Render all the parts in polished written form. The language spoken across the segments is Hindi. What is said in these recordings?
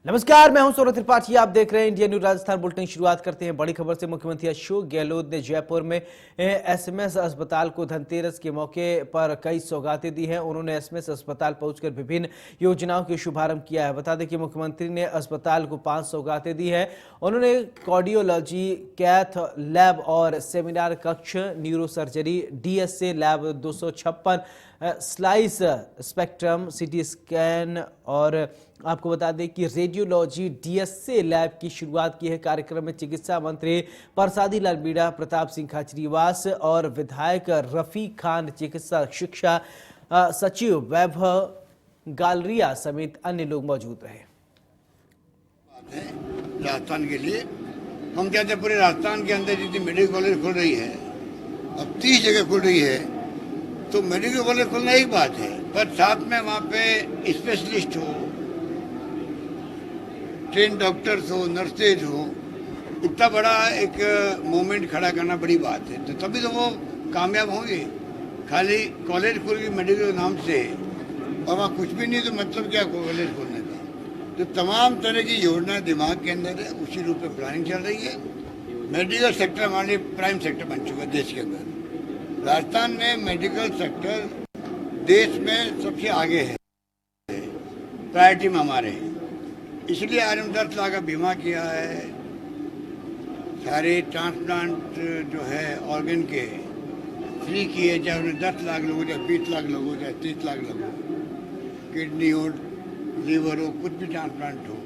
नमस्कार, मैं हूं सौरभ त्रिपाठी। आप देख रहे हैं इंडिया न्यूज राजस्थान बुलेटिन। शुरुआत करते हैं बड़ी खबर से। मुख्यमंत्री अशोक गहलोत ने जयपुर में एसएमएस अस्पताल को धनतेरस के मौके पर कई सौगातें दी हैं। उन्होंने एसएमएस अस्पताल पहुंचकर विभिन्न योजनाओं के शुभारंभ किया है। बता दें कि मुख्यमंत्री ने अस्पताल को 5 सौगातें दी है। उन्होंने कार्डियोलॉजी, कैथ लैब और सेमिनार कक्ष, neuro surgery, DSA lab 256, slice spectrum, CT scan और आपको बता दें कि रेडियोलॉजी डीएसए लैब की शुरुआत की है। कार्यक्रम में चिकित्सा मंत्री परसादी लाल मीणा, प्रताप सिंह खाचरियावास और विधायक रफीक खान, चिकित्सा शिक्षा सचिव वैभव गालरिया समेत अन्य लोग मौजूद रहे। राजस्थान के लिए हम कहते हैं पूरे राजस्थान के अंदर जितनी मेडिकल कॉलेज खुल रही है, अब 30 जगह खुल रही है, तो मेडिकल कॉलेज खुलना एक बात है, पर साथ में वहाँ पे स्पेशलिस्ट हो, ट्रेन डॉक्टर्स हो, नर्सेज हो, इतना बड़ा एक मूवमेंट खड़ा करना बड़ी बात है। तो तभी तो वो कामयाब होंगे। खाली कॉलेज खुल गई मेडिकल नाम से और वहाँ कुछ भी नहीं, तो मतलब क्या कॉलेज खोलने का। तो तमाम तरह की योजनाएं दिमाग के अंदर है, उसी रूप में प्लानिंग चल रही है। मेडिकल सेक्टर हमारे प्राइम सेक्टर बन चुका है देश के अंदर। राजस्थान में मेडिकल सेक्टर देश में सबसे आगे है, प्रायोरिटी में हमारे हैं। इसलिए आज हम 10 लाख का बीमा किया है। सारे ट्रांसप्लांट जो है ऑर्गन के फ्री किए, चाहे उन्हें 10 लाख लोग हो, चाहे 20 लाख लोग हो, चाहे 30 लाख लोग हो, किडनी हो, लीवर हो, कुछ भी ट्रांसप्लांट हो,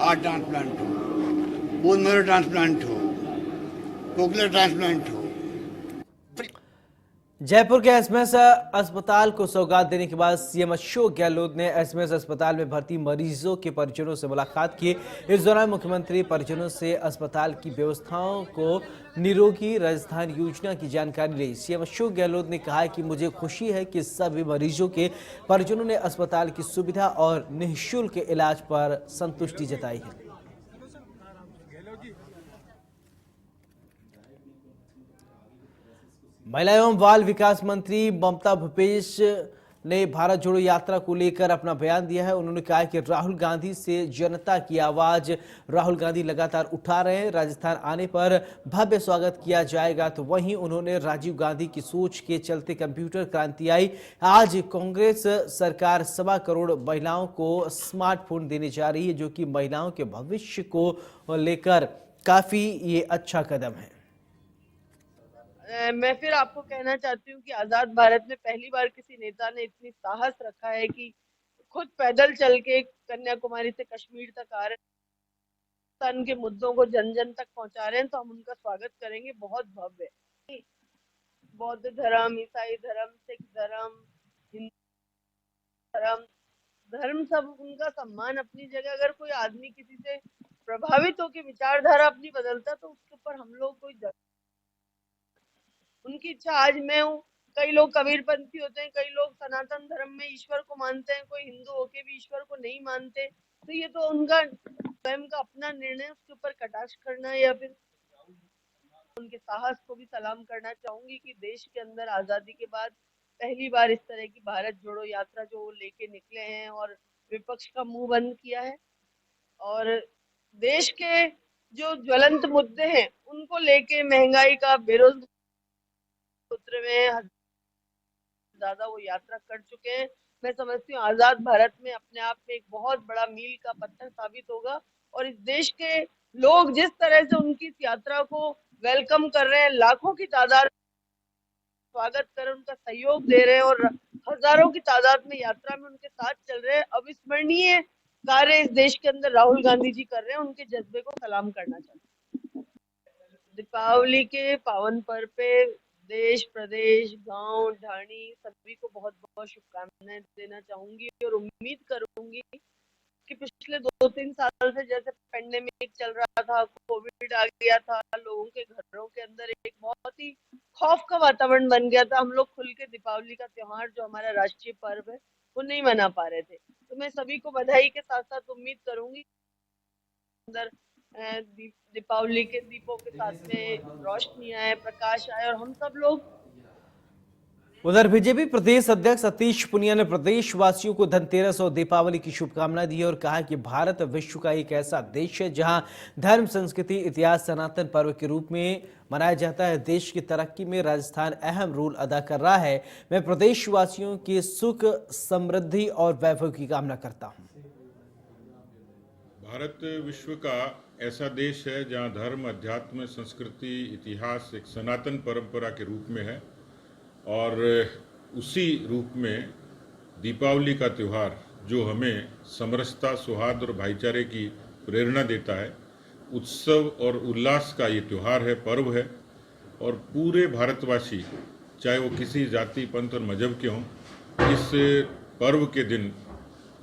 हार्ट ट्रांसप्लांट हो, बोन मैरो ट्रांसप्लांट हो, कोकलर ट्रांसप्लांट हो। जयपुर के एसएमएस अस्पताल को सौगात देने के बाद सीएम अशोक गहलोत ने एसएमएस अस्पताल में भर्ती मरीजों के परिजनों से मुलाकात की। इस दौरान मुख्यमंत्री परिजनों से अस्पताल की व्यवस्थाओं को निरोगी राजस्थान योजना की जानकारी ली। सीएम अशोक गहलोत ने कहा कि मुझे खुशी है कि सभी मरीजों के परिजनों ने अस्पताल की सुविधा और निःशुल्क इलाज पर संतुष्टि जताई है। महिला एवं बाल विकास मंत्री ममता भूपेश ने भारत जोड़ो यात्रा को लेकर अपना बयान दिया है। उन्होंने कहा कि राहुल गांधी से जनता की आवाज राहुल गांधी लगातार उठा रहे हैं। राजस्थान आने पर भव्य स्वागत किया जाएगा। तो वहीं उन्होंने राजीव गांधी की सोच के चलते कंप्यूटर क्रांति आई। आज कांग्रेस सरकार 1.25 करोड़ महिलाओं को स्मार्टफोन देने जा रही है, जो कि महिलाओं के भविष्य को लेकर काफी ये अच्छा कदम है। मैं फिर आपको कहना चाहती हूँ कि आजाद भारत में पहली बार किसी नेता ने इतनी साहस रखा है कि खुद पैदल चल के कन्याकुमारी से कश्मीर तक आ रहे हैं, के मुद्दों को जन जन तक पहुंचा रहे हैं, तो हम उनका स्वागत करेंगे। बहुत भव्य बौद्ध धर्म, ईसाई धर्म, सिख धर्म, हिंदू धर्म, धर्म सब उनका सम्मान अपनी जगह। अगर कोई आदमी किसी से प्रभावित होकर विचारधारा अपनी बदलता तो उसके ऊपर हम लोग कोई उनकी इच्छा। आज मैं हूँ, कई लोग कबीरपंथी होते हैं, कई लोग सनातन धर्म में ईश्वर को मानते हैं, कोई हिंदू होके भी ईश्वर को नहीं मानते। तो ये तो उनका स्वयं का अपना निर्णय, उसके ऊपर कटाक्ष करना या फिर उनके साहस को भी सलाम करना चाहूंगी कि देश के अंदर आजादी के बाद पहली बार इस तरह की भारत जोड़ो यात्रा जो लेके निकले हैं और विपक्ष का मुंह बंद किया है और देश के जो ज्वलंत मुद्दे हैं उनको लेके, महंगाई का, बेरोजगारी में ज्यादा वो यात्रा कर चुके हैं। मैं समझती हूँ आजाद भारत में अपने आप में एक बहुत बड़ा मील का पत्थर साबित होगा और इस देश के लोग जिस तरह से उनकी इस यात्रा को वेलकम कर रहे हैं, लाखों की तादाद स्वागत कर रहे हैं, उनका सहयोग दे रहे हैं और हजारों की तादाद में यात्रा में उनके साथ चल रहे हैं। अविस्मरणीय कार्य इस देश के अंदर राहुल गांधी जी कर रहे हैं, उनके जज्बे को सलाम करना चाहते हैं। दीपावली के पावन पर्व पे देश, प्रदेश, गांव, ढाणी सभी को बहुत बहुत शुभकामनाएं देना चाहूंगी और उम्मीद करूंगी कि पिछले 2-3 साल से जैसे पेंडेमिक चल रहा था, कोविड आ गया था, लोगों के घरों के अंदर एक बहुत ही खौफ का वातावरण बन गया था। हम लोग खुल के दीपावली का त्योहार जो हमारा राष्ट्रीय पर्व है वो नहीं मना पा रहे थे। तो मैं सभी को बधाई के साथ साथ उम्मीद करूंगी अंदर दीपावली के दीपों के साथ में रोशनी आए, प्रकाश आए और हम सब लोग उधर बीजेपी प्रदेश अध्यक्ष सतीश पुनिया ने प्रदेशवासियों को धनतेरस और दीपावली की शुभकामनाएं दी और कहा कि भारत विश्व का एक ऐसा देश है जहां धर्म, संस्कृति, इतिहास सनातन पर्व के रूप में मनाया जाता है। देश की तरक्की में राजस्थान अहम रोल अदा कर रहा है। मैं प्रदेशवासियों के सुख, समृद्धि और वैभव की कामना करता हूँ। भारत विश्व का ऐसा देश है जहां धर्म, अध्यात्म, संस्कृति, इतिहास एक सनातन परंपरा के रूप में है और उसी रूप में दीपावली का त्यौहार जो हमें समरसता, सौहार्द और भाईचारे की प्रेरणा देता है, उत्सव और उल्लास का ये त्यौहार है, पर्व है। और पूरे भारतवासी, चाहे वो किसी जाति, पंथ और मजहब के हों, इस पर्व के दिन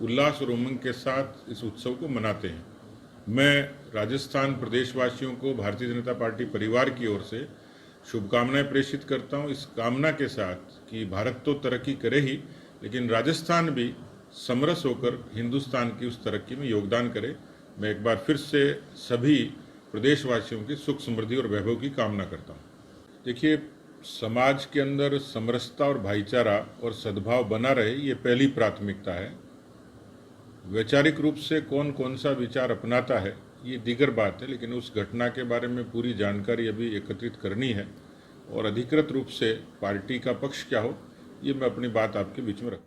उल्लास और उमंग के साथ इस उत्सव को मनाते हैं। मैं राजस्थान प्रदेशवासियों को भारतीय जनता पार्टी परिवार की ओर से शुभकामनाएं प्रेषित करता हूं, इस कामना के साथ कि भारत तो तरक्की करे ही, लेकिन राजस्थान भी समरस होकर हिंदुस्तान की उस तरक्की में योगदान करे। मैं एक बार फिर से सभी प्रदेशवासियों की सुख, समृद्धि और वैभव की कामना करता हूं। देखिए, समाज के अंदर समरसता और भाईचारा और सद्भाव बना रहे, ये पहली प्राथमिकता है। वैचारिक रूप से कौन कौन सा विचार अपनाता है ये दीगर बात है, लेकिन उस घटना के बारे में पूरी जानकारी अभी एकत्रित करनी है और अधिकृत रूप से पार्टी का पक्ष क्या हो, ये मैं अपनी बात आपके बीच में रखूं।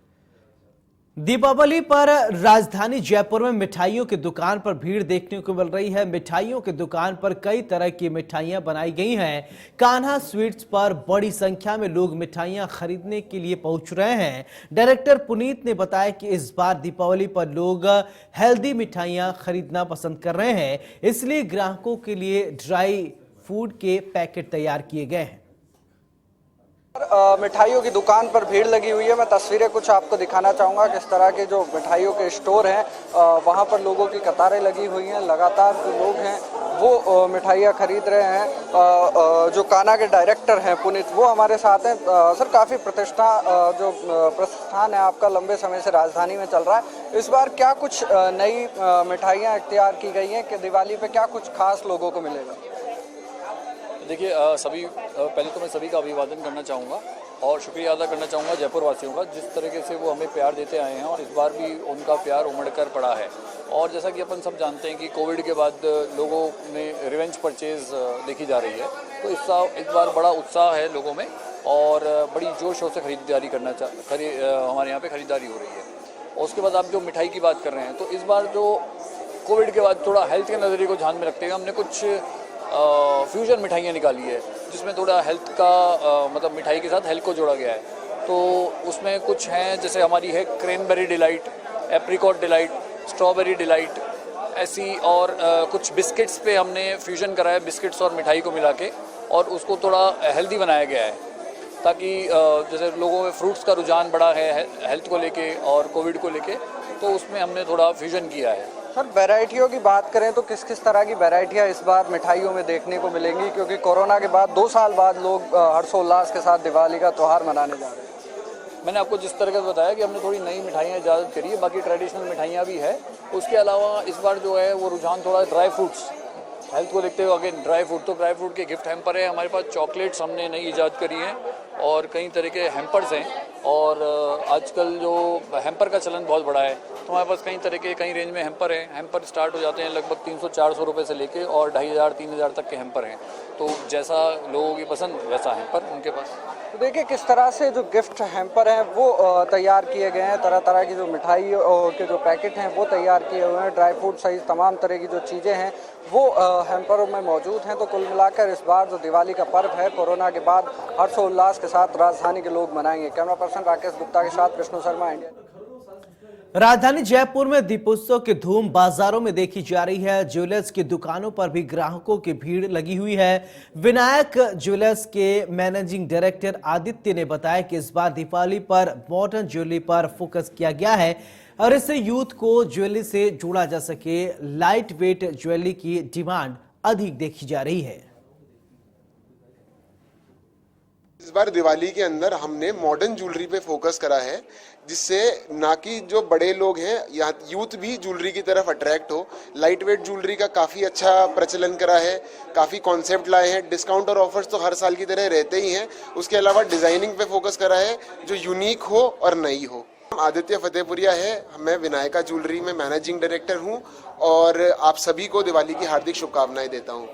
दीपावली पर राजधानी जयपुर में मिठाइयों की दुकान पर भीड़ देखने को मिल रही है। मिठाइयों की दुकान पर कई तरह की मिठाइयां बनाई गई हैं। कान्हा स्वीट्स पर बड़ी संख्या में लोग मिठाइयां खरीदने के लिए पहुंच रहे हैं। डायरेक्टर पुनीत ने बताया कि इस बार दीपावली पर लोग हेल्दी मिठाइयां खरीदना पसंद कर रहे हैं, इसलिए ग्राहकों के लिए ड्राई फूड के पैकेट तैयार किए गए हैं। मिठाइयों की दुकान पर भीड़ लगी हुई है। मैं तस्वीरें कुछ आपको दिखाना चाहूँगा। किस तरह के जो मिठाइयों के स्टोर हैं वहाँ पर लोगों की कतारें लगी हुई हैं। लगातार जो लोग हैं वो मिठाइयाँ खरीद रहे हैं। जो कान्हा के डायरेक्टर हैं पुनीत, वो हमारे साथ हैं। सर, काफ़ी प्रतिष्ठान है आपका, लंबे समय से राजधानी में चल रहा है। इस बार क्या कुछ नई मिठाइयाँ इख्तियार की गई हैं कि दिवाली पे क्या कुछ खास लोगों को मिलेगा? देखिए, पहले तो मैं सभी का अभिवादन करना चाहूँगा और शुक्रिया अदा करना चाहूँगा जयपुर वासियों का, जिस तरीके से वो हमें प्यार देते आए हैं और इस बार भी उनका प्यार उमड़ कर पड़ा है। और जैसा कि अपन सब जानते हैं कि कोविड के बाद लोगों में रिवेंज परचेज देखी जा रही है, तो इस बार बड़ा उत्साह है लोगों में और बड़ी जोर शोर से खरीदारी हमारे यहाँ पर खरीदारी हो रही है। और उसके बाद आप जो मिठाई की बात कर रहे हैं, तो इस बार जो कोविड के बाद थोड़ा हेल्थ के नज़रिए को ध्यान में रखते हुए हमने कुछ फ्यूजन मिठाइयाँ निकाली है, जिसमें थोड़ा हेल्थ का मतलब मिठाई के साथ हेल्थ को जोड़ा गया है। तो उसमें कुछ हैं, जैसे हमारी है cranberry delight, apricot delight, strawberry delight, ऐसी और कुछ बिस्किट्स पे हमने फ्यूजन करा है, बिस्किट्स और मिठाई को मिला के, और उसको थोड़ा हेल्दी बनाया गया है ताकि जैसे लोगों में फ्रूट्स का रुझान बढ़ा है हेल्थ को लेके और कोविड को लेके, तो उसमें हमने थोड़ा फ्यूजन किया है। सर, वैरायटियों की बात करें तो किस किस तरह की वैरायटियाँ इस बार मिठाइयों में देखने को मिलेंगी, क्योंकि कोरोना के बाद 2 साल बाद लोग हर्षोल्लास के साथ दिवाली का त्यौहार मनाने जा रहे हैं? मैंने आपको जिस तरह से बताया कि हमने थोड़ी नई मिठाइयाँ इजाज़त करी है, बाकी ट्रेडिशनल मिठाइयाँ भी है। उसके अलावा इस बार जो है वो रुझान थोड़ा ड्राई फ्रूट्स, हेल्थ को देखते हुए अगेन ड्राई फ्रूट, तो ड्राई फ्रूट के गिफ्ट हैम्पर है हमारे पास। चॉकलेट्स हमने नई ईजाद करी हैं और कई तरह के हैम्पर्स हैं। और आजकल जो हैम्पर का चलन बहुत बड़ा है, तो हमारे पास कई तरह के कई रेंज में हैम्पर हैं। हैम्पर स्टार्ट हो जाते हैं लगभग 300-400 रुपये से लेके और 2500-3000 तक के हैम्पर हैं। तो जैसा लोगों की पसंद वैसा हैम्पर उनके पास। तो देखिए किस तरह से जो गिफ्ट हैम्पर हैं वो तैयार किए गए हैं। तरह तरह की जो मिठाई के जो पैकेट हैं वो तैयार किए हुए हैं। ड्राई फ्रूट सहित तमाम तरह की जो चीज़ें हैं वो हैम्परों में मौजूद हैं। तो कुल मिलाकर इस बार जो दिवाली का पर्व है, कोरोना के बाद हर्षोल्लास के साथ राजधानी के लोग मनाएंगे। कैमरा पर्सन राकेश गुप्ता के साथ विष्णु शर्मा, इंडिया। राजधानी जयपुर में दीपोत्सव की धूम बाजारों में देखी जा रही है। ज्वेलर्स की दुकानों पर भी ग्राहकों की भीड़ लगी हुई है। विनायक ज्वेलर्स के मैनेजिंग डायरेक्टर आदित्य ने बताया कि इस बार दीपावली पर मॉडर्न ज्वेलरी पर फोकस किया गया है और इससे यूथ को ज्वेलरी से जोड़ा जा सके। लाइट वेट ज्वेलरी की डिमांड अधिक देखी जा रही है। इस बार दिवाली के अंदर हमने मॉडर्न ज्वेलरी पे फोकस करा है, जिससे ना कि जो बड़े लोग हैं या यूथ भी ज्वेलरी की तरफ अट्रैक्ट हो। लाइट वेट ज्वेलरी का काफ़ी अच्छा प्रचलन करा है, काफ़ी कॉन्सेप्ट लाए हैं। डिस्काउंट और ऑफर्स तो हर साल की तरह रहते ही हैं, उसके अलावा डिज़ाइनिंग पे फोकस करा है जो यूनिक हो और नई हो। आदित्य फतेहपुरिया है, मैं विनायका ज्वेलरी में मैनेजिंग डायरेक्टर हूँ और आप सभी को दिवाली की हार्दिक शुभकामनाएं देता हूँ।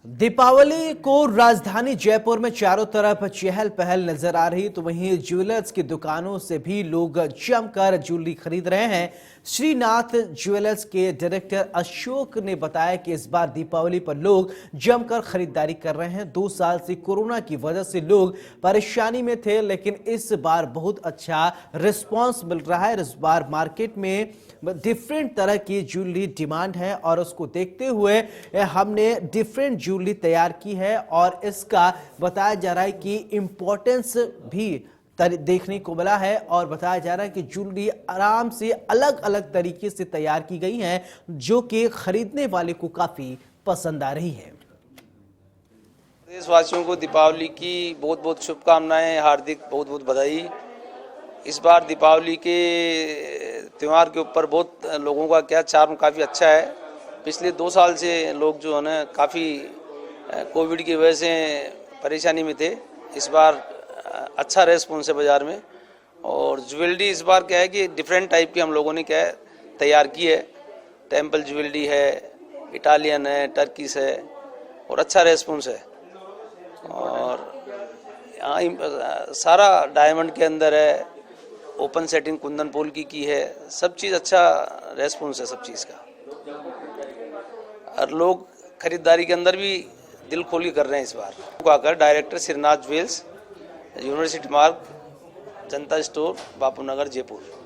दीपावली को राजधानी जयपुर में चारों तरफ चहल पहल नजर आ रही, तो वहीं ज्वेलर्स की दुकानों से भी लोग जमकर ज्वेलरी खरीद रहे हैं। श्रीनाथ ज्वेलर्स के डायरेक्टर अशोक ने बताया कि इस बार दीपावली पर लोग जमकर खरीदारी कर रहे हैं। 2 साल से कोरोना की वजह से लोग परेशानी में थे, लेकिन इस बार बहुत अच्छा रिस्पांस मिल रहा है। इस बार मार्केट में डिफरेंट तरह की ज्वेलरी डिमांड है और उसको देखते हुए हमने डिफरेंट ज्वेलरी तैयार की है और इसका बताया जा रहा है कि इम्पोर्टेंस भी देखने को मिला है और बताया जा रहा है कि ज्वेलरी आराम से अलग अलग तरीके से तैयार की गई है, जो कि खरीदने वाले को काफी पसंद आ रही है। देशवासियों को दीपावली की बहुत बहुत शुभकामनाएं, हार्दिक बहुत बहुत बधाई। इस बार दीपावली के त्यौहार के ऊपर बहुत लोगों का क्या चार्म काफ़ी अच्छा है। पिछले 2 साल से लोग जो है ना काफ़ी कोविड की वजह से परेशानी में थे। इस बार अच्छा रेस्पॉन्स है बाज़ार में। और ज्वेलरी इस बार क्या है कि डिफरेंट टाइप की हम लोगों ने क्या है तैयार की है। टेम्पल ज्वेलरी है, इटालियन है, टर्किश है और अच्छा रेस्पॉन्स है। और सारा डायमंड के अंदर है, ओपन सेटिंग कुंदन पोल की है। सब चीज़ अच्छा रेस्पॉन्स है सब चीज़ का। और लोग खरीदारी के अंदर भी दिल खोल के कर रहे हैं इस बार। आकर डायरेक्टर श्रीनाथ ज्वेल्स, यूनिवर्सिटी मार्ग, जनता स्टोर, बापू नगर, जयपुर।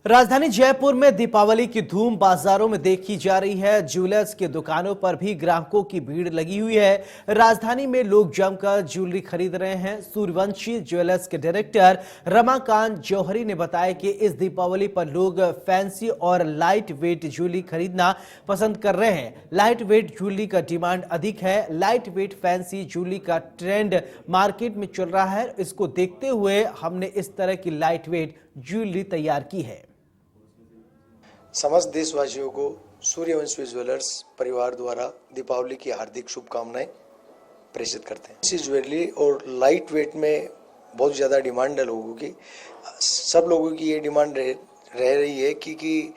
राजधानी जयपुर में दीपावली की धूम बाजारों में देखी जा रही है। ज्वेलर्स की दुकानों पर भी ग्राहकों की भीड़ लगी हुई है। राजधानी में लोग जमकर ज्वेलरी खरीद रहे हैं। सूर्यवंशी ज्वेलर्स के डायरेक्टर रमाकांत जौहरी ने बताया कि इस दीपावली पर लोग फैंसी और लाइट वेट ज्वेलरी खरीदना पसंद कर रहे हैं। लाइट वेट ज्वेलरी का डिमांड अधिक है। लाइट वेट फैंसी ज्वेलरी का ट्रेंड मार्केट में चल रहा है। इसको देखते हुए हमने इस तरह की लाइट वेट ज्वेलरी तैयार की है। समस्त देशवासियों को सूर्यवंशी ज्वेलर्स परिवार द्वारा दीपावली की हार्दिक शुभकामनाएं प्रेषित करते हैं। इसी ज्वेलरी और लाइट वेट में बहुत ज़्यादा डिमांड है लोगों की। सब लोगों की ये डिमांड रह रही है कि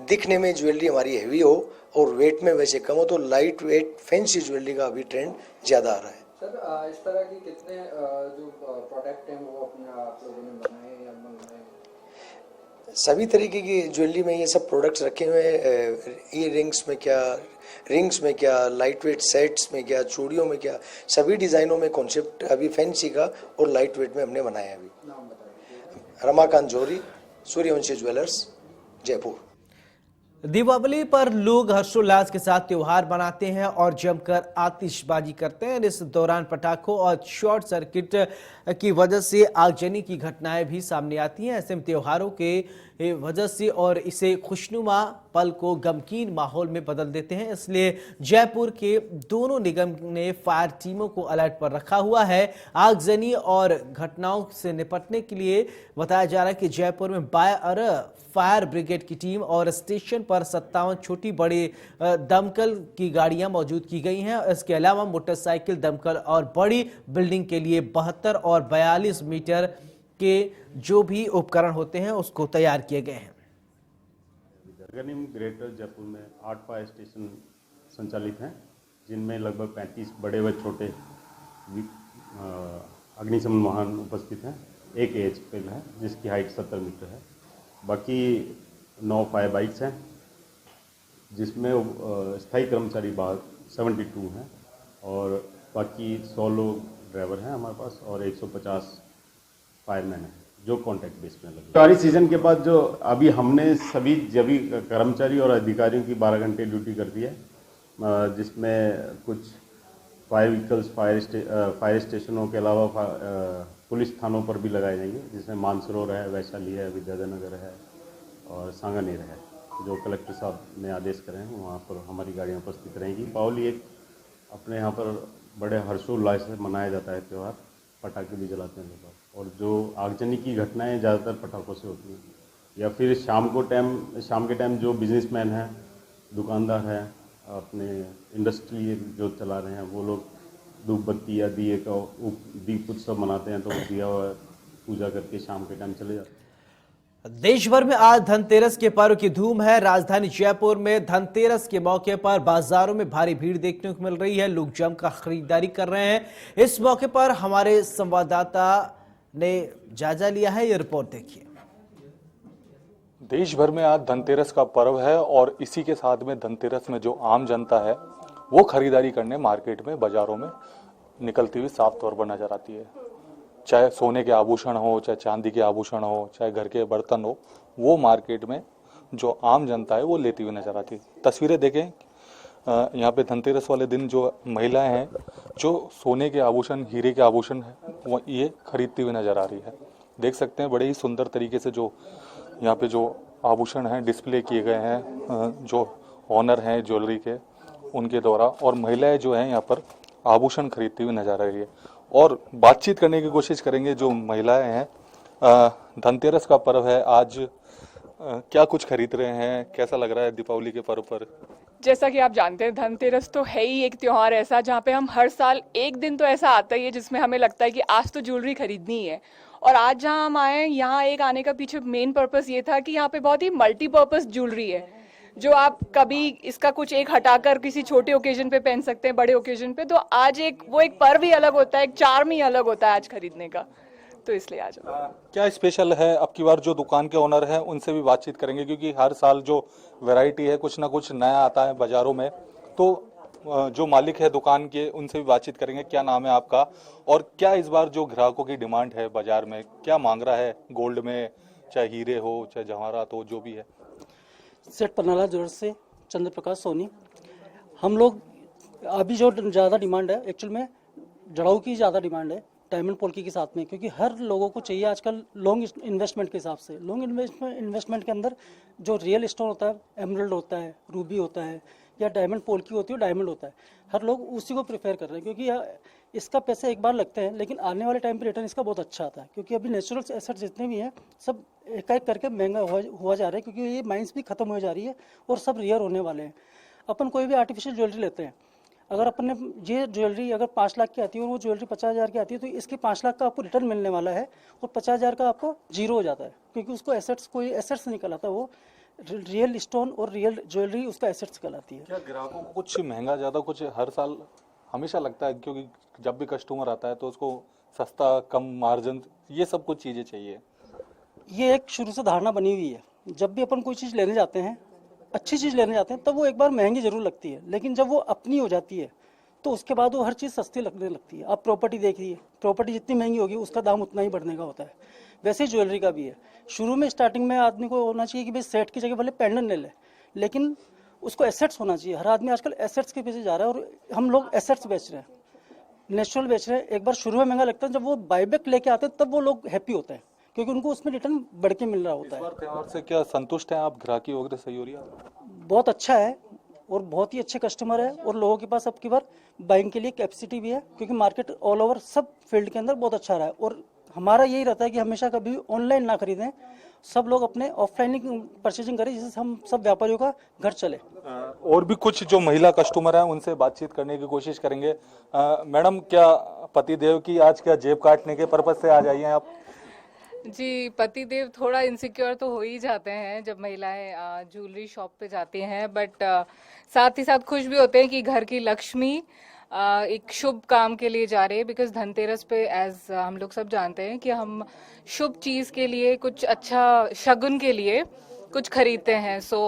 दिखने में ज्वेलरी हमारी हैवी हो और वेट में वैसे कम हो, तो लाइट वेट फैंसी ज्वेलरी का अभी ट्रेंड ज़्यादा आ रहा है। सर, इस तरह की कितने जो प्रोडक्ट हैं वो अपने आप लोगों ने बनाए या मंगवाए? सभी तरीके की ज्वेलरी में ये सब प्रोडक्ट्स रखे हुए हैं। ईयर रिंग्स में क्या, लाइट वेट सेट्स में क्या, चूड़ियों में क्या, सभी डिज़ाइनों में कॉन्सेप्ट अभी फैंसी का और लाइट वेट में हमने बनाया है। अभी रमाकांत जौहरी, सूर्यवंशी ज्वेलर्स, जयपुर। दीपावली पर लोग हर्षोल्लास के साथ त्योहार मनाते हैं और जमकर आतिशबाजी करते हैं। इस दौरान पटाखों और शॉर्ट सर्किट की वजह से आगजनी की घटनाएं भी सामने आती हैं। ऐसे में त्योहारों के वजह से और इसे खुशनुमा पल को गमगीन माहौल में बदल देते हैं। इसलिए जयपुर के दोनों निगम ने फायर टीमों को अलर्ट पर रखा हुआ है। आगजनी और घटनाओं से निपटने के लिए बताया जा रहा है कि जयपुर में फायर ब्रिगेड की टीम और स्टेशन पर 57 छोटी बड़ी दमकल की गाड़ियां मौजूद की गई हैं। इसके अलावा मोटरसाइकिल, दमकल और बड़ी बिल्डिंग के लिए 72 और 42 मीटर के जो भी उपकरण होते हैं उसको तैयार किए गए हैं। नगर निगम ग्रेटर जयपुर में 8 फायर स्टेशन संचालित हैं, जिनमें लगभग 35 बड़े व छोटे अग्निशमन वाहन उपस्थित हैं। एक AHPL है जिसकी हाइट 70 मीटर है। बाकी 9 फायर बाइक्स हैं, जिसमें स्थायी कर्मचारी 72 हैं और बाकी 100 लोग ड्राइवर हैं हमारे पास और 150 फायरमैन हैं जो कॉन्ट्रैक्ट बेस में लगे। त्योहारी सीजन के बाद जो अभी हमने सभी कर्मचारी और अधिकारियों की 12 घंटे ड्यूटी कर दी है, जिसमें कुछ फायर व्हीकल्स फायर स्टेशनों के अलावा पुलिस थानों पर भी लगाए जाएंगे, जिसमें मानसरोवर है, वैशाली है, विद्याधर है और सांगानेर है। जो कलेक्टर साहब ने आदेश करे हैं वहाँ पर हमारी गाड़ियाँ उपस्थित रहेंगी। दीपावली एक अपने यहाँ पर बड़े हर्षोल्लास से मनाया जाता है त्यौहार। पटाखे भी जलाते हैं लोग, और जो आगजनी की घटनाएं ज़्यादातर पटाखों से होती हैं, या फिर शाम के टाइम जो बिजनेसमैन हैं, दुकानदार हैं, अपने इंडस्ट्री जो चला रहे हैं, वो लोग धूप बत्ती या दीप उत्सव मनाते हैं, तो वो दिया पूजा करके शाम के टाइम चले जाते हैं। देश भर में आज धनतेरस के पर्व की धूम है। राजधानी जयपुर में धनतेरस के मौके पर बाजारों में भारी भीड़ देखने को मिल रही है। लोग जमकर खरीदारी कर रहे हैं। इस मौके पर हमारे संवाददाता ने जायजा लिया है, ये रिपोर्ट देखिए। देश भर में आज धनतेरस का पर्व है और इसी के साथ में धनतेरस में जो आम जनता है वो खरीदारी करने मार्केट में, बाजारों में निकलती हुई साफ तौर पर नजर आती है। चाहे सोने के आभूषण हो, चाहे चांदी के आभूषण हो, चाहे घर के बर्तन हो, वो मार्केट में जो आम जनता है वो लेती हुई नजर आती है। तस्वीरें देखें, यहाँ पे धनतेरस वाले दिन जो महिलाएं हैं जो सोने के आभूषण, हीरे के आभूषण वो ये खरीदती हुई नजर आ रही है। देख सकते हैं बड़े ही सुंदर तरीके से जो यहाँ पे जो आभूषण हैं डिस्प्ले किए गए हैं, जो ऑनर हैं ज्वेलरी के उनके द्वारा, और महिलाएं जो हैं यहाँ पर आभूषण खरीदती हुई नजर आ रही है। और बातचीत करने की कोशिश करेंगे जो महिलाएं हैं। धनतेरस का पर्व है आज, क्या कुछ खरीद रहे हैं, कैसा लग रहा है दीपावली के पर्व पर? जैसा कि आप जानते हैं धनतेरस तो है ही एक त्योहार ऐसा जहाँ पे हम हर साल एक दिन तो ऐसा आता ही है जिसमें हमें लगता है कि आज तो ज्वेलरी खरीदनी ही है। और आज जहाँ हम आए हैं, यहाँ एक आने का पीछे मेन पर्पस ये था कि यहाँ पे बहुत ही मल्टीपर्पस ज्वेलरी है जो आप कभी इसका कुछ एक हटाकर किसी छोटे ओकेजन पे पहन सकते हैं, बड़े ओकेजन पे। तो आज एक पर्व ही अलग होता है, एक चार्म ही अलग होता है आज खरीदने का, तो इसलिए आज क्या स्पेशल है? अब की बार जो दुकान के ओनर हैं उनसे भी बातचीत करेंगे, क्योंकि हर साल जो वैरायटी है कुछ ना कुछ नया आता है बाजारों में। तो जो मालिक है दुकान के उनसे भी बातचीत करेंगे। क्या नाम है आपका, और क्या इस बार जो ग्राहकों की डिमांड है बाजार में, क्या मांग रहा है गोल्ड में, चाहे हीरे हो चाहे जवाहरात हो, जो भी है? सेठ पन्नाला ज्वेलर्स से चंद्र प्रकाश सोनी। हम लोग अभी जो ज़्यादा डिमांड है एक्चुअल में जड़ाऊ की ज़्यादा डिमांड है डायमंड पोल्की के साथ में, क्योंकि हर लोगों को चाहिए आजकल लॉन्ग इन्वेस्टमेंट के हिसाब से। लॉन्ग इन्वेस्टमेंट के अंदर जो रियल स्टोन होता है, एमरल्ड होता है, रूबी होता है, या डायमंड पोल्की होती है, डायमंड होता है, हर लोग उसी को प्रेफर कर रहे हैं, क्योंकि इसका पैसे एक बार लगते हैं लेकिन आने वाले टाइम पे रिटर्न इसका बहुत अच्छा आता है। क्योंकि अभी नेचुरल एसेट जितने भी हैं सब एक एक करके महंगा हुआ जा रहा है, क्योंकि ये माइंस भी खत्म हो जा रही है और सब रियर होने वाले हैं। अपन कोई भी आर्टिफिशियल ज्वेलरी लेते हैं, अगर अपन ने ये ज्वेलरी अगर 5 लाख की आती है और वो ज्वेलरी 50,000 की आती है, तो इसके 5 लाख का आपको रिटर्न मिलने वाला है और 50,000 का आपको जीरो हो जाता है, क्योंकि उसको कोई एसेट्स निकल आता है। वो रियल स्टोन और रियल ज्वेलरी उसका एसेट्स कहलाती है। क्या ग्राहकों को कुछ महंगा ज़्यादा कुछ हर साल हमेशा लगता है, क्योंकि जब भी कस्टमर आता है तो उसको सस्ता, कम मार्जिन, ये सब कुछ चीज़ें चाहिए? ये एक शुरू से धारणा बनी हुई है, जब भी अपन कोई चीज़ लेने जाते हैं, अच्छी चीज़ लेने जाते हैं, तब वो एक बार महंगी जरूर लगती है, लेकिन जब वो अपनी हो जाती है तो उसके बाद वो हर चीज़ सस्ती लगने लगती है। आप प्रॉपर्टी देखिए, प्रॉपर्टी जितनी महंगी होगी उसका दाम उतना ही बढ़ने का होता है। वैसे ही ज्वेलरी का भी है। शुरू में स्टार्टिंग में आदमी को होना चाहिए कि भाई सेट की जगह भले पेंडेंट ले ले, लेकिन उसको एसेट्स होना चाहिए। हर आदमी आजकल एसेट्स के पीछे जा रहा है और हम लोग एसेट्स बेच रहे हैं, नेचुरल बेच रहे हैं। एक बार शुरू में महंगा लगता है, जब वो बाईबैक लेके आते हैं तब वो लोग हैप्पी होते हैं, क्योंकि उनको उसमें रिटर्न बढ़ के मिल रहा होता है। इस बार त्योहार से क्या संतुष्ट हैं आप? ग्राहकी वगैरह सही हो रही है? बहुत अच्छा है और बहुत ही अच्छे कस्टमर है, और लोगों के पास अब की बार बाइंग के लिए कैपेसिटी भी है, क्योंकि मार्केट ऑल ओवर सब फील्ड के अंदर बहुत अच्छा रहा है। और हमारा यही रहता है कि हमेशा कभी ऑनलाइन ना खरीदें, सब लोग अपने ऑफलाइन परचेजिंग करें, जिससे हम सब व्यापारियों का घर चले। और भी कुछ जो महिला कस्टमर हैं उनसे बातचीत करने की कोशिश करेंगे। मैडम, क्या पतिदेव की आज क्या जेब काटने के पर्पज से आज आई हैं आप? जी, पतिदेव थोड़ा इनसिक्योर तो हो ही जाते हैं जब महिलाएं ज्वेलरी शॉप पे जाती हैं, बट साथ ही साथ खुश भी होते हैं कि घर की लक्ष्मी एक शुभ काम के लिए जा रहे हैं। बिकॉज धनतेरस पे एज हम लोग सब जानते हैं कि हम शुभ चीज़ के लिए, कुछ अच्छा शगुन के लिए कुछ खरीदते हैं। सो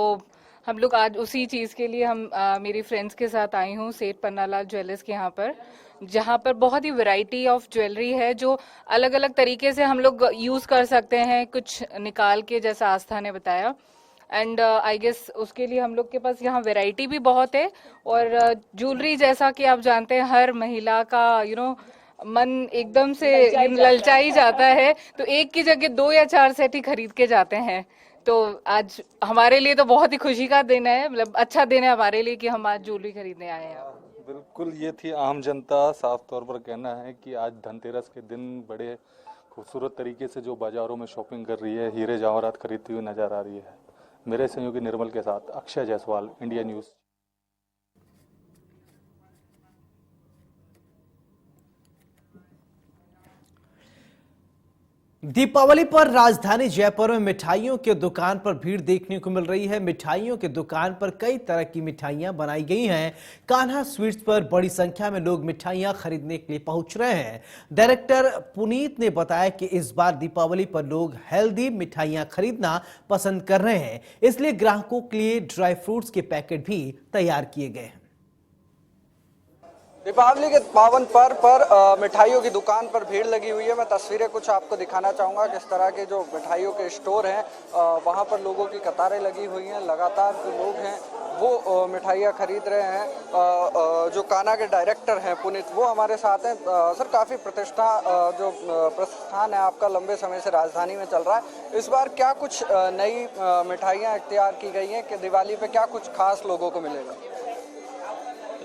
हम लोग आज उसी चीज़ के लिए हम मेरी फ्रेंड्स के साथ आई हूँ सेठ पन्नालाल ज्वेलर्स के यहाँ पर, जहाँ पर बहुत ही वैरायटी ऑफ ज्वेलरी है जो अलग अलग तरीके से हम लोग यूज़ कर सकते हैं, कुछ निकाल के, जैसा आस्था ने बताया। एंड आई गेस उसके लिए हम लोग के पास यहाँ वैरायटी भी बहुत है। और ज्वेलरी जैसा कि आप जानते हैं हर महिला का मन एकदम से ललचा ही जाता है, तो एक की जगह 2 या 4 सेट ही खरीद के जाते हैं। तो आज हमारे लिए तो बहुत ही खुशी का दिन है, मतलब अच्छा दिन है हमारे लिए कि हम आज ज्वेलरी खरीदने आए हैं। बिल्कुल, ये थी आम जनता। साफ तौर पर कहना है कि आज धनतेरस के दिन बड़े खूबसूरत तरीके से जो बाजारों में शॉपिंग कर रही है, हीरे जवाहरात खरीदती हुई नजर आ रही है। मेरे सहयोगी निर्मल के साथ अक्षय जायसवाल, इंडिया न्यूज़। दीपावली पर राजधानी जयपुर में मिठाइयों के दुकान पर भीड़ देखने को मिल रही है। मिठाइयों के दुकान पर कई तरह की मिठाइयां बनाई गई हैं। कान्हा स्वीट्स पर बड़ी संख्या में लोग मिठाइयां खरीदने के लिए पहुंच रहे हैं। डायरेक्टर पुनीत ने बताया कि इस बार दीपावली पर लोग हेल्दी मिठाइयां खरीदना पसंद कर रहे हैं, इसलिए ग्राहकों के लिए ड्राई फ्रूट्स के पैकेट भी तैयार किए गए हैं। दीपावली के पावन पर्व पर मिठाइयों की दुकान पर भीड़ लगी हुई है। मैं तस्वीरें कुछ आपको दिखाना चाहूँगा। किस तरह के जो मिठाइयों के स्टोर हैं वहाँ पर लोगों की कतारें लगी हुई हैं। लगातार जो लोग हैं वो मिठाइयाँ खरीद रहे हैं। जो कान्हा के डायरेक्टर हैं पुनीत, वो हमारे साथ हैं। सर, काफ़ी प्रतिष्ठान है आपका, लंबे समय से राजधानी में चल रहा है। इस बार क्या कुछ नई मिठाइयाँ इख्तियार की गई हैं कि दिवाली पे क्या कुछ खास लोगों को मिलेगा?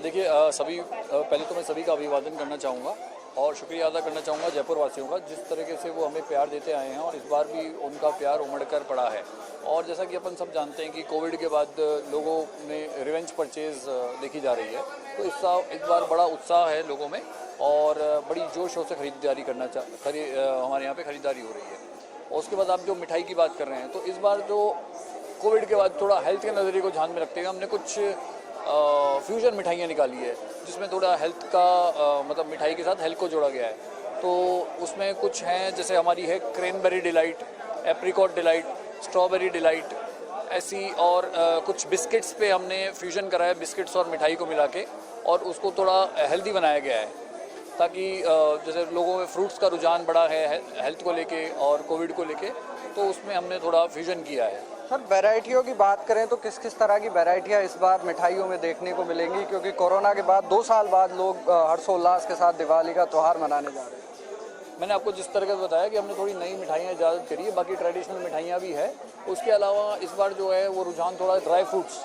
देखिए, पहले तो मैं सभी का अभिवादन करना चाहूँगा और शुक्रिया अदा करना चाहूँगा जयपुर वासियों का, जिस तरीके से वो हमें प्यार देते आए हैं और इस बार भी उनका प्यार उमड़ कर पड़ा है। और जैसा कि अपन सब जानते हैं कि कोविड के बाद लोगों में रिवेंज परचेज देखी जा रही है, तो इस बार बड़ा उत्साह है लोगों में और बड़ी जोर शोर से खरीदारी हमारे यहाँ पे खरीदारी हो रही है। और उसके बाद आप जो मिठाई की बात कर रहे हैं, तो इस बार जो कोविड के बाद थोड़ा हेल्थ के नज़रिए को ध्यान में रखते हुए हमने कुछ फ्यूजन मिठाइयाँ निकाली है, जिसमें थोड़ा हेल्थ का मतलब मिठाई के साथ हेल्थ को जोड़ा गया है। तो उसमें कुछ हैं, जैसे हमारी है cranberry delight, apricot delight, strawberry delight, ऐसी और कुछ बिस्किट्स पे हमने फ्यूजन करा है, बिस्किट्स और मिठाई को मिला के, और उसको थोड़ा हेल्दी बनाया गया है ताकि जैसे लोगों में फ्रूट्स का रुझान बढ़ा है हेल्थ को लेके और कोविड को लेके, तो उसमें हमने थोड़ा फ्यूजन किया है। सर, वैरायटियों की बात करें तो किस किस तरह की वैरायटियाँ इस बार मिठाइयों में देखने को मिलेंगी, क्योंकि कोरोना के बाद 2 साल बाद लोग हर्षोल्लास के साथ दिवाली का त्यौहार मनाने जा रहे हैं? मैंने आपको जिस तरह से बताया कि हमने थोड़ी नई मिठाइयाँ इजाज़त करी है, बाकी ट्रेडिशनल मिठाइयाँ भी है। उसके अलावा इस बार जो है वो रुझान थोड़ा ड्राई फ्रूट्स,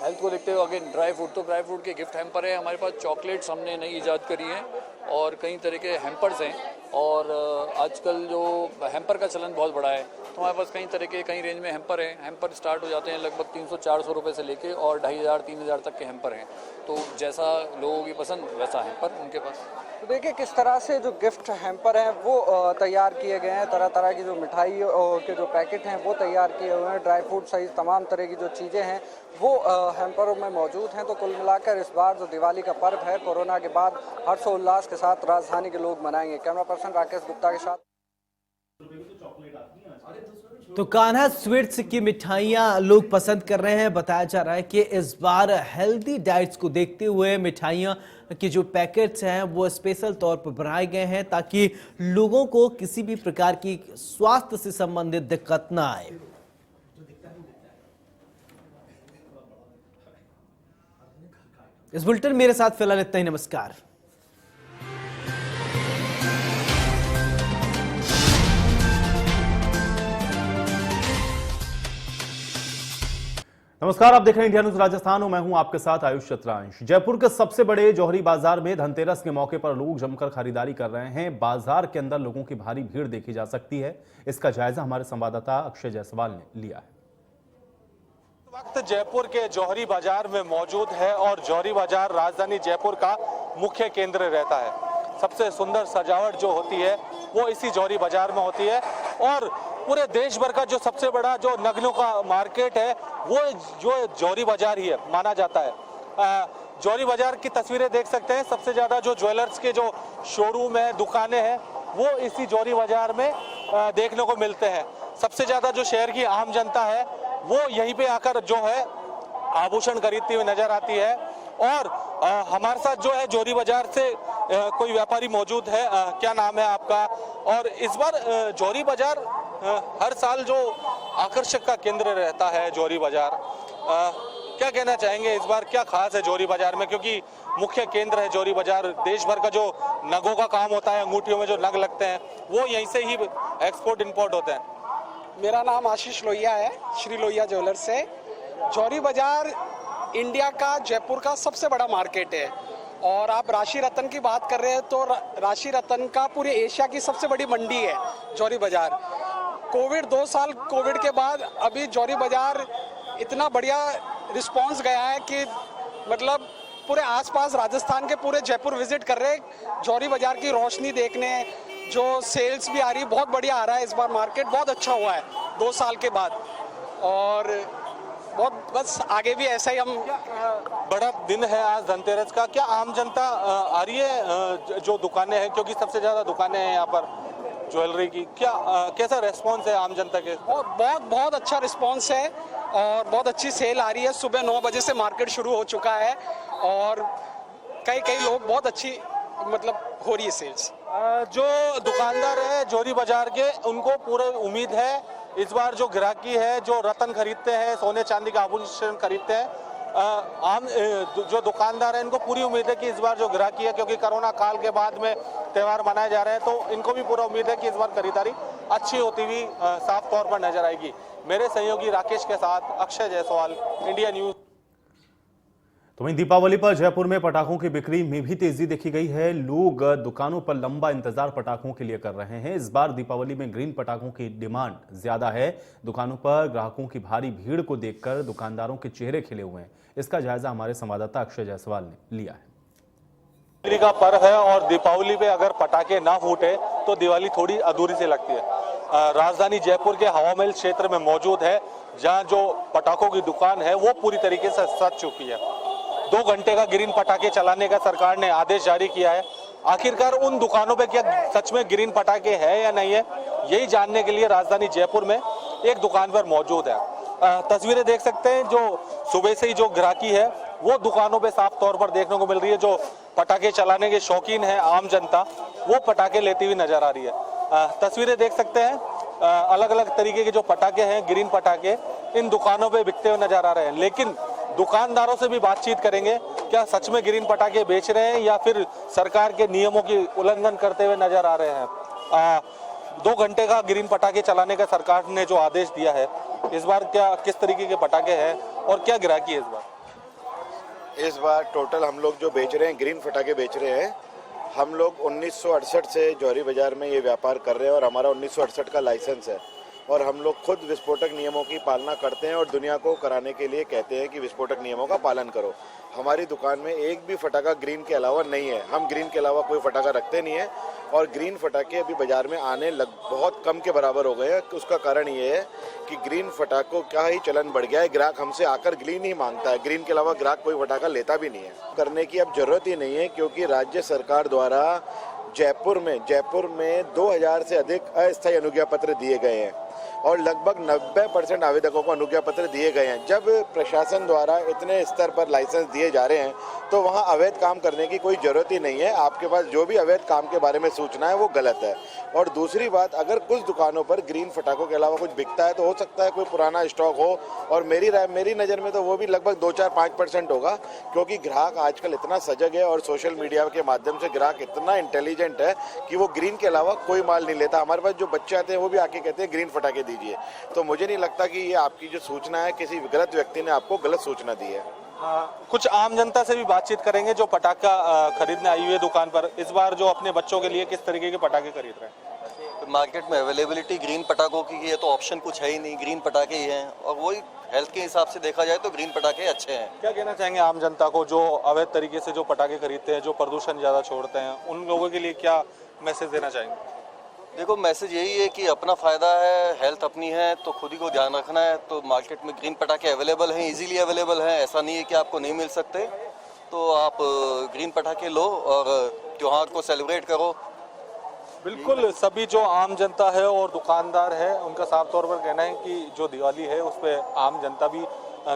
हेल्थ को देखते हुए अगेन ड्राई फ्रूट के गिफ्ट हैम्पर है हमारे पास। चॉकलेट्स हमने नई ईजाद करी हैं और कई तरह के हैम्पर्स हैं। और आजकल जो हैम्पर का चलन बहुत बड़ा है, तो हमारे पास कई रेंज में हैम्पर हैं। हैम्पर स्टार्ट हो जाते हैं लगभग 300-400 रुपये से लेके और 2500-3000 तक के हैम्पर हैं। तो जैसा लोगों की पसंद वैसा हैम्पर उनके पास। तो देखिए किस तरह से जो गिफ्ट हैम्पर हैं वो तैयार किए गए हैं। तरह तरह की जो मिठाई के जो पैकेट हैं वो तैयार किए हुए हैं। ड्राई फ्रूट सहित तमाम तरह की जो चीज़ें हैं वो हैम्परों में मौजूद हैं। तो कुल मिलाकर इस बार जो दिवाली का पर्व है कोरोना के बाद हर्षोल्लास के साथ राजधानी के लोग मनाएंगे। कैमरा पर्सन राकेश गुप्ता के साथ। तो कान्हा स्वीट्स की मिठाइयां लोग पसंद कर रहे हैं। बताया जा रहा है कि इस बार हेल्दी डाइट्स को देखते हुए मिठाइयां के जो पैकेट्स हैं वो स्पेशल तौर पर बनाए गए हैं ताकि लोगों को किसी भी प्रकार की स्वास्थ्य से संबंधित दिक्कत ना आए। इस बुलेटिन मेरे साथ फिलहाल इतना ही। नमस्कार। नमस्कार, आप देख रहे हैं इंडिया न्यूज राजस्थान और मैं हूं आपके साथ आयुष चतुरांश। जयपुर के सबसे बड़े जौहरी बाजार में धनतेरस के मौके पर लोग जमकर खरीदारी कर रहे हैं। बाजार के अंदर लोगों की भारी भीड़ देखी जा सकती है। इसका जायजा हमारे संवाददाता अक्षय जायसवाल ने लिया है। वक्त जयपुर के जौहरी बाजार में मौजूद है और जौहरी बाजार राजधानी जयपुर का मुख्य केंद्र रहता है। सबसे सुंदर सजावट जो होती है वो इसी जौहरी बाजार में होती है और पूरे देश भर का जो सबसे बड़ा जो नगलों का मार्केट है वो जो जौहरी बाजार ही है माना जाता है। जौहरी बाजार की तस्वीरें देख सकते हैं। सबसे ज्यादा जो ज्वेलर्स के जो शोरूम है, दुकानें हैं, वो इसी जौहरी बाजार में देखने को मिलते हैं। सबसे ज्यादा जो शहर की आम जनता है वो यहीं पे आकर जो है आभूषण खरीदती हुई नजर आती है। और हमारे साथ जो है जौहरी बाजार से कोई व्यापारी मौजूद है। क्या नाम है आपका? और इस बार जौहरी बाजार हर साल जो आकर्षक का केंद्र रहता है जौहरी बाजार, क्या कहना चाहेंगे इस बार क्या खास है जौहरी बाजार में? क्योंकि मुख्य केंद्र है जौहरी बाजार। देश भर का जो नगों का काम होता है, अंगूठियों में जो नग लगते हैं वो यहीं से ही एक्सपोर्ट इंपोर्ट होते हैं। मेरा नाम आशीष लोहिया है, श्री लोहिया ज्वेलर्स से। जौहरी बाजार इंडिया का, जयपुर का सबसे बड़ा मार्केट है और आप राशि रतन की बात कर रहे हैं तो राशि रतन का पूरे एशिया की सबसे बड़ी मंडी है जौहरी बाजार। कोविड 2 साल कोविड के बाद अभी जौहरी बाजार इतना बढ़िया रिस्पांस गया है कि मतलब पूरे आसपास राजस्थान के पूरे जयपुर विजिट कर रहे हैं जौहरी बाजार की रोशनी देखने। जो सेल्स भी आ रही है बहुत बढ़िया आ रहा है, इस बार मार्केट बहुत अच्छा हुआ है 2 साल के बाद, और बहुत बस आगे भी ऐसा ही हम। बड़ा दिन है आज धनतेरस का, क्या आम जनता आ रही है जो दुकानें हैं, क्योंकि सबसे ज्यादा दुकानें हैं यहाँ पर ज्वेलरी की, क्या कैसा रेस्पॉन्स है आम जनता के? बहुत अच्छा रिस्पॉन्स है और बहुत अच्छी सेल आ रही है। सुबह 9 बजे से मार्केट शुरू हो चुका है और कई लोग बहुत अच्छी मतलब हो रही है सेल्स। जो दुकानदार है जौहरी बाजार के, उनको पूरे उम्मीद है इस बार जो ग्राहकी है, जो रत्न खरीदते हैं, सोने चांदी का आभूषण खरीदते हैं, आम जो दुकानदार है इनको पूरी उम्मीद है कि इस बार जो ग्राहकी है, क्योंकि कोरोना काल के बाद में त्यौहार मनाए जा रहे हैं, तो इनको भी पूरा उम्मीद है कि इस बार खरीदारी अच्छी होती हुई साफ तौर पर नजर आएगी। मेरे सहयोगी राकेश के साथ अक्षय जायसवाल, इंडिया न्यूज। तो वहीं दीपावली पर जयपुर में पटाखों की बिक्री में भी तेजी देखी गई है। लोग दुकानों पर लंबा इंतजार पटाखों के लिए कर रहे हैं। इस बार दीपावली में ग्रीन पटाखों की डिमांड ज्यादा है। दुकानों पर ग्राहकों की भारी भीड़ को देखकर दुकानदारों के चेहरे खिले हुए हैं। इसका जायजा हमारे संवाददाता अक्षय जायसवाल ने लिया है। दिवाली का पर्व है और दीपावली पे अगर पटाखे ना फूटे तो दिवाली थोड़ी अधूरी सी लगती है। राजधानी जयपुर के हवा महल क्षेत्र में मौजूद है, जहां जो पटाखों की दुकान है वो पूरी तरीके से सज चुकी है। 2 घंटे का ग्रीन पटाखे चलाने का सरकार ने आदेश जारी किया है। आखिरकार उन दुकानों पे क्या सच में ग्रीन पटाखे है या नहीं है, यही जानने के लिए राजधानी जयपुर में एक दुकान पर मौजूद है। तस्वीरें देख सकते हैं, जो सुबह से ही जो ग्राहकी है वो दुकानों पे साफ तौर पर देखने को मिल रही है। जो पटाखे चलाने के शौकीन है आम जनता, वो पटाखे लेती हुई नजर आ रही है। तस्वीरें देख सकते हैं, अलग अलग तरीके के जो पटाखे हैं, ग्रीन पटाखे, इन दुकानों पे बिकते हुए नजर आ रहे हैं। लेकिन दुकानदारों से भी बातचीत करेंगे, क्या सच में ग्रीन पटाखे बेच रहे हैं या फिर सरकार के नियमों की उल्लंघन करते हुए नजर आ रहे हैं। 2 घंटे का ग्रीन पटाखे चलाने का सरकार ने जो आदेश दिया है, इस बार क्या किस तरीके के पटाखे हैं और क्या ग्राहकी है इस बार? इस बार टोटल हम लोग जो बेच रहे हैं, ग्रीन पटाखे बेच रहे हैं। हम लोग 1968 से जौहरी बाजार में ये व्यापार कर रहे हैं और हमारा 1968 का लाइसेंस है और हम लोग खुद विस्फोटक नियमों की पालना करते हैं और दुनिया को कराने के लिए कहते हैं कि विस्फोटक नियमों का पालन करो। हमारी दुकान में एक भी फटाखा ग्रीन के अलावा नहीं है। हम ग्रीन के अलावा कोई फटाखा रखते नहीं है और ग्रीन फटाखे अभी बाजार में आने बहुत कम के बराबर हो गए हैं। उसका कारण ये है कि ग्रीन फटाखों का ही चलन बढ़ गया है। ग्राहक हमसे आकर ग्रीन ही मांगता है, ग्रीन के अलावा ग्राहक कोई फटाखा लेता भी नहीं है। करने की अब जरूरत ही नहीं है, क्योंकि राज्य सरकार द्वारा जयपुर में 2000 से अधिक अस्थायी अनुज्ञा पत्र दिए गए हैं और लगभग 90% आवेदकों को अनुज्ञा पत्र दिए गए हैं। जब प्रशासन द्वारा इतने स्तर पर लाइसेंस दिए जा रहे हैं तो वहां अवैध काम करने की कोई ज़रूरत ही नहीं है। आपके पास जो भी अवैध काम के बारे में सूचना है वो गलत है। और दूसरी बात, अगर कुछ दुकानों पर ग्रीन फटाखों के अलावा कुछ बिकता है तो हो सकता है कोई पुराना स्टॉक हो, और मेरी नज़र में तो वो भी लगभग 2-4-5% होगा, क्योंकि ग्राहक आजकल इतना सजग है और सोशल मीडिया के माध्यम से ग्राहक इतना इंटेलिजेंट है कि वो ग्रीन के अलावा कोई माल नहीं लेता। हमारे पास जो बच्चे आते हैं वो भी आके कहते हैं ग्रीन फटाखे दीजिए। तो मुझे नहीं लगता कि ये आपकी जो सूचना है किसी गलत व्यक्ति ने आपको गलत सूचना दी है। कुछ आम जनता से भी बातचीत करेंगे जो पटाखा खरीदने आई हुई है दुकान पर। इस बार जो अपने बच्चों के लिए किस तरीके के पटाखे खरीद रहे हैं? मार्केट में अवेलेबिलिटी ग्रीन पटाखों की है तो ऑप्शन कुछ है ही नहीं, ग्रीन पटाखे ही हैं और वही हेल्थ के हिसाब से देखा जाए तो ग्रीन पटाखे अच्छे हैं। क्या कहना चाहेंगे आम जनता को जो अवैध तरीके से जो पटाखे खरीदते हैं, जो प्रदूषण ज़्यादा छोड़ते हैं, उन लोगों के लिए क्या मैसेज देना चाहेंगे? देखो, मैसेज यही है कि अपना फ़ायदा है, हेल्थ अपनी है तो खुद ही को ध्यान रखना है। तो मार्केट में ग्रीन पटाखे अवेलेबल हैं, इजीली अवेलेबल हैं, ऐसा नहीं है कि आपको नहीं मिल सकते। तो आप ग्रीन पटाखे लो और त्यौहार को सेलिब्रेट करो। बिल्कुल, सभी जो आम जनता है और दुकानदार है उनका साफ तौर पर कहना है कि जो दिवाली है उस पर आम जनता भी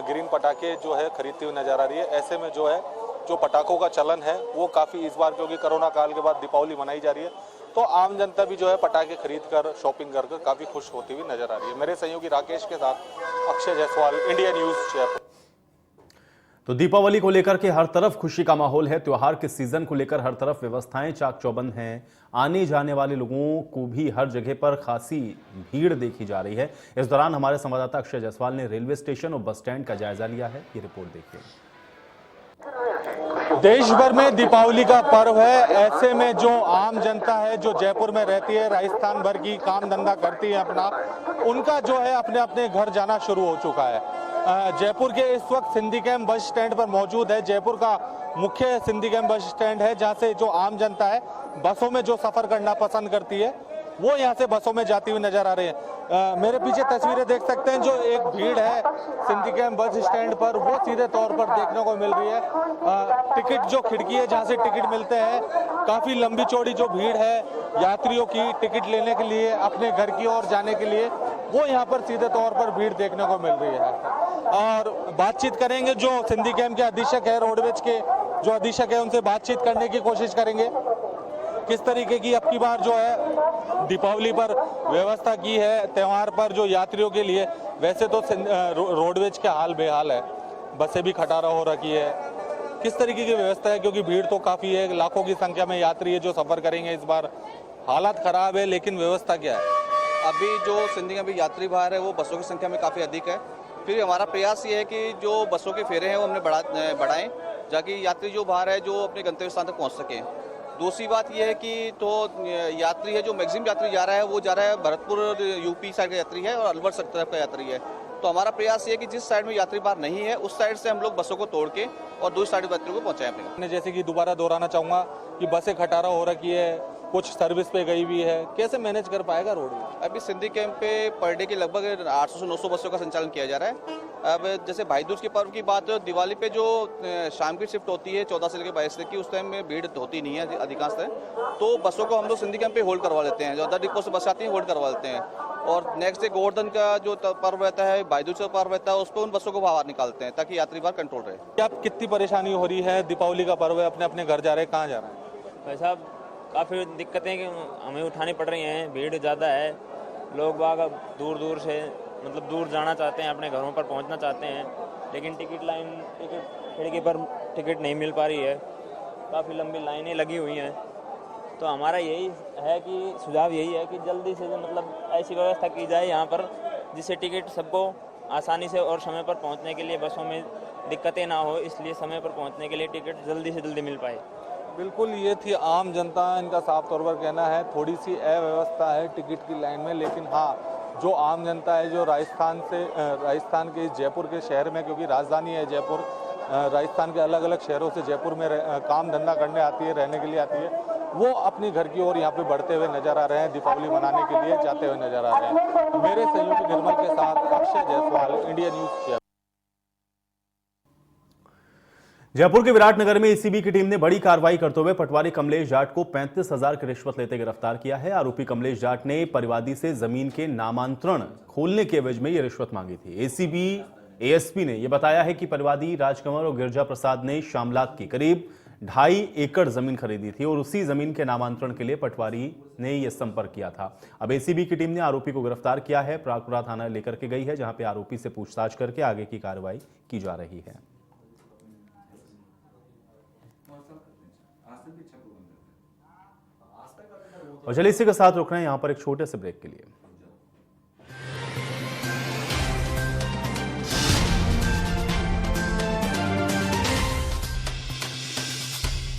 ग्रीन पटाखे जो है खरीदती हुई नजर आ रही है। ऐसे में जो है जो पटाखों का चलन है वो काफ़ी इस बार, क्योंकि कोरोना काल के बाद दीपावली मनाई जा रही है, तो आम जनता भी जो है पटाखे खरीद कर शॉपिंग कर काफ़ी खुश होती हुई नजर आ रही है। मेरे सहयोगी राकेश के साथ अक्षय जायसवाल, इंडिया न्यूज़ जयपुर। तो दीपावली को लेकर के हर तरफ खुशी का माहौल है। त्योहार के सीजन को लेकर हर तरफ व्यवस्थाएं चाक चौबंद हैं। आने जाने वाले लोगों को भी हर जगह पर खासी भीड़ देखी जा रही है। इस दौरान हमारे संवाददाता अक्षय जायसवाल ने रेलवे स्टेशन और बस स्टैंड का जायजा लिया है। ये रिपोर्ट देखिए। देश भर में दीपावली का पर्व है, ऐसे में जो आम जनता है जो जयपुर में रहती है, राजस्थान भर की काम धंधा करती है अपना, उनका जो है अपने अपने घर जाना शुरू हो चुका है। जयपुर के इस वक्त सिंधी कैंप बस स्टैंड पर मौजूद है। जयपुर का मुख्य सिंधी कैंप बस स्टैंड है, जहां से जो आम जनता है बसों में जो सफर करना पसंद करती है वो यहाँ से बसों में जाती हुई नजर आ रही है। मेरे पीछे तस्वीरें देख सकते हैं, जो एक भीड़ है सिंधी कैंप बस स्टैंड पर, वो सीधे तौर पर देखने को मिल रही है। टिकट जो खिड़की है जहाँ से टिकट मिलते हैं, काफी लंबी चौड़ी जो भीड़ है यात्रियों की टिकट लेने के लिए, अपने घर की ओर जाने के लिए, वो यहाँ पर सीधे तौर पर भीड़ देखने को मिल रही है। और बातचीत करेंगे जो सिंधी कैंप के अधीक्षक है, रोडवेज के जो अधीक्षक है, उनसे बातचीत करने की कोशिश करेंगे। किस तरीके की अब की बार जो है दीपावली पर व्यवस्था की है, त्योहार पर जो यात्रियों के लिए, वैसे तो रोडवेज के हाल बेहाल है, बसें भी खटारा हो रखी है। किस तरीके की व्यवस्था है, क्योंकि भीड़ तो काफी है, लाखों की संख्या में यात्री है जो सफर करेंगे इस बार, हालात खराब है, लेकिन व्यवस्था क्या है? अभी जो सिंधी कैंप यात्री भार है वो बसों की संख्या में काफ़ी अधिक है। फिर हमारा प्रयास ये है कि जो बसों के फेरे हैं वो हमने बढ़ाएं, ताकि यात्री जो बाहर है जो अपने गंतव्य स्थान तक पहुंच सकें। दूसरी बात यह है कि तो यात्री है जो मैक्सिमम यात्री जा रहा है वो जा रहा है भरतपुर यूपी साइड का यात्री है और अलवर तरफ का यात्री है। तो हमारा प्रयास ये है कि जिस साइड में यात्री बार नहीं है उस साइड से हम लोग बसों को तोड़ के और दूसरी साइड यात्रियों को पहुंचाएं अपने। जैसे कि दोबारा दोहराना चाहूंगा कि बसें खटारा हो रखी है, कुछ सर्विस पे गई हुई है, कैसे मैनेज कर पाएगा रोड? अभी सिंधी कैंप पे पर डे के लगभग 800 से 900 बसों का संचालन किया जा रहा है। अब जैसे भाई दूज के पर्व की बात, दिवाली पे जो शाम की शिफ्ट होती है 14 से लेकर 22 तक की, उस टाइम में भीड़ होती नहीं है अधिकांशतः, तो बसों को हम लोग सिंधी कैंप पे होल्ड करवा लेते हैं। जो अदर डिपो से बस आती है होल्ड करवा लेते हैं, और नेक्स्ट डे गोवर्धन का जो पर्व रहता है, भाई दूज का पर्व रहता है, उस पर उन बसों को बाहर निकालते हैं ताकि यात्री बार कंट्रोल रहे। क्या कितनी परेशानी हो रही है? दीपावली का पर्व है, अपने अपने घर जा रहे हैं, कहाँ जा रहे हैं? भाई साहब काफ़ी दिक्कतें कि हमें उठानी पड़ रही हैं, भीड़ ज़्यादा है, लोग बाग दूर दूर से मतलब दूर जाना चाहते हैं, अपने घरों पर पहुंचना चाहते हैं, लेकिन टिकट खिड़की पर टिकट नहीं मिल पा रही है, काफ़ी लंबी लाइनें लगी हुई हैं। तो हमारा यही है कि सुझाव यही है कि जल्दी से मतलब ऐसी व्यवस्था की जाए यहाँ पर जिससे टिकट सबको आसानी से और समय पर पहुँचने के लिए, बसों में दिक्कतें ना हो, इसलिए समय पर पहुँचने के लिए टिकट जल्दी से जल्दी मिल पाए। बिल्कुल, ये थी आम जनता, इनका साफ तौर पर कहना है थोड़ी सी अव्यवस्था है टिकट की लाइन में, लेकिन हाँ जो आम जनता है जो राजस्थान के जयपुर के शहर में, क्योंकि राजधानी है जयपुर, राजस्थान के अलग अलग शहरों से जयपुर में काम धंधा करने आती है, रहने के लिए आती है, वो अपनी घर की ओर यहाँ पे बढ़ते हुए नजर आ रहे हैं, दीपावली मनाने के लिए जाते हुए नजर आ रहे हैं। मेरे सहयोगी निर्मल के साथ अक्षय जायसवाल, इंडिया न्यूज। जयपुर के विराटनगर में एसीबी की टीम ने बड़ी कार्रवाई करते हुए पटवारी कमलेश जाट को 35,000 की रिश्वत लेते गिरफ्तार किया है। आरोपी कमलेश जाट ने परिवादी से जमीन के नामांतरण खोलने के एवज में यह रिश्वत मांगी थी। एसीबी एएसपी ने यह बताया है कि परिवादी राजकमल और गिरजा प्रसाद ने शामलात की करीब 2.5 एकड़ जमीन खरीदी थी और उसी जमीन के नामांतरण के लिए पटवारी ने यह संपर्क किया था। अब एसीबी की टीम ने आरोपी को गिरफ्तार किया है, प्रागपुरा थाना लेकर के गई है, जहां पे आरोपी से पूछताछ करके आगे की कार्रवाई की जा रही है। और चलिए इसी के साथ रुक रहे हैं यहां पर एक छोटे से ब्रेक के लिए।